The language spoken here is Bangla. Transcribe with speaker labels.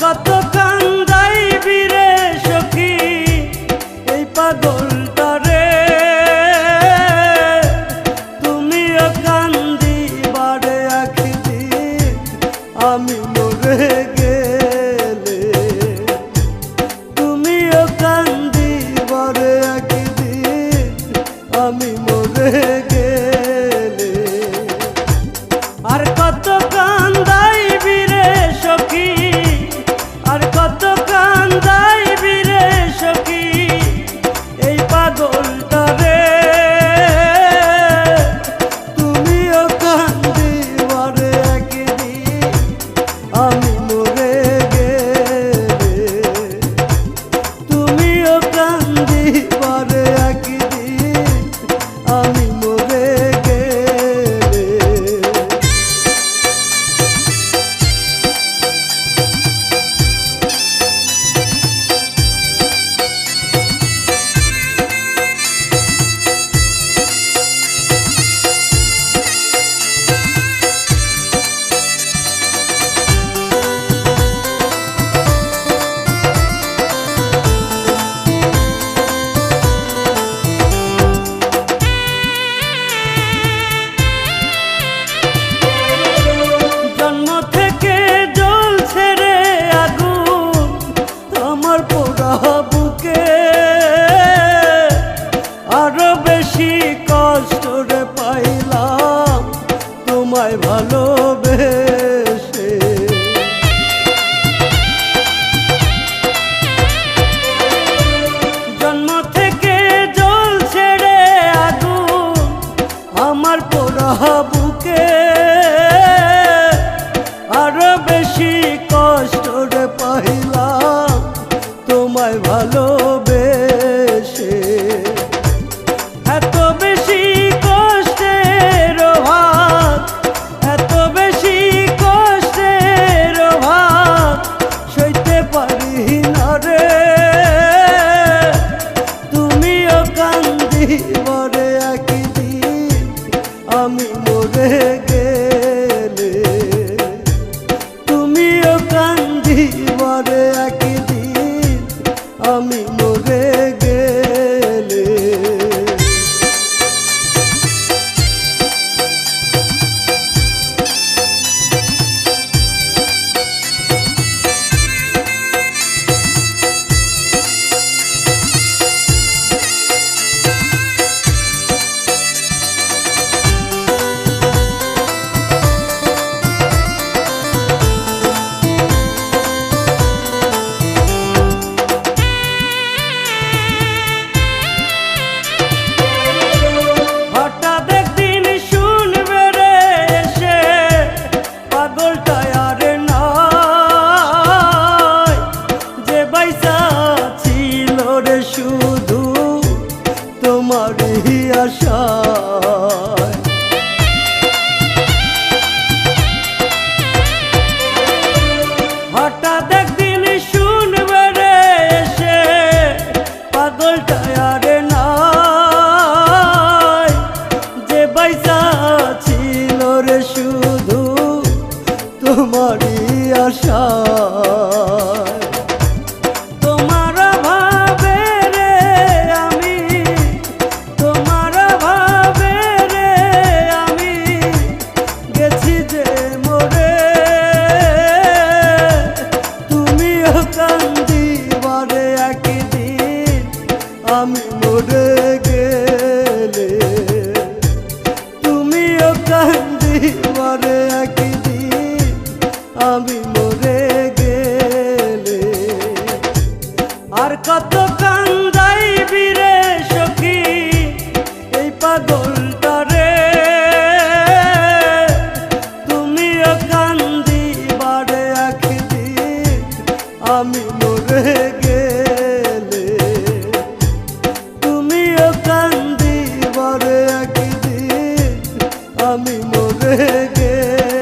Speaker 1: কত কান্দাইবি রে সখী এই পাগলটারে, তুমিও কান্দিবারে একদিন আমি মরে গেলে, তুমিও কান্দিবারে একদিন আমি মরে গেলে। আর কত কান্দাইবি রে সখী, আর কত কান্দাইবি রে সখী এই পাগলটারে, তুমিও কান্দিবারে একদিন আমি মরে গেলে, তুমিও কান্দিবারে একদিন আমি মরে গেলে। বুকে আরো বেশি কষ্ট রে পাইলাম তোমায় ভালোবেসে, জন্ম থেকে জ্বলছে রে আগুন আমার পোড়া বুকে, আরো বেশি কষ্ট রে পাইলাম তোমায় ভালোবেসে। এত বেশি কষ্টের ভাগ, এত বেশি কষ্টের ভাগ সইতে পারি না রে, তুমিও কান্দিবারে একদিন আমি মরে গেলে, তুমিও কান্দিবারে একদিন আমি মরে গেলে। শুধু তোমারই আশায় হঠাৎ একদিন শুনবে রে এসে পাগলটা আর নাই, যে বাইসা ছিল রে শুধু তোমারই আশায়। আমি মরে গেলে তুমিও কান্দিবারে একদিন আমি মরে গেলে। আর কত কান্দাইবি রে সখী এই পাগলটারে, তুমিও কান্দিবারে একদিন আমি মরে গেলে, তুমিও কান্দিবারে একদিন আমি মরে গেলে।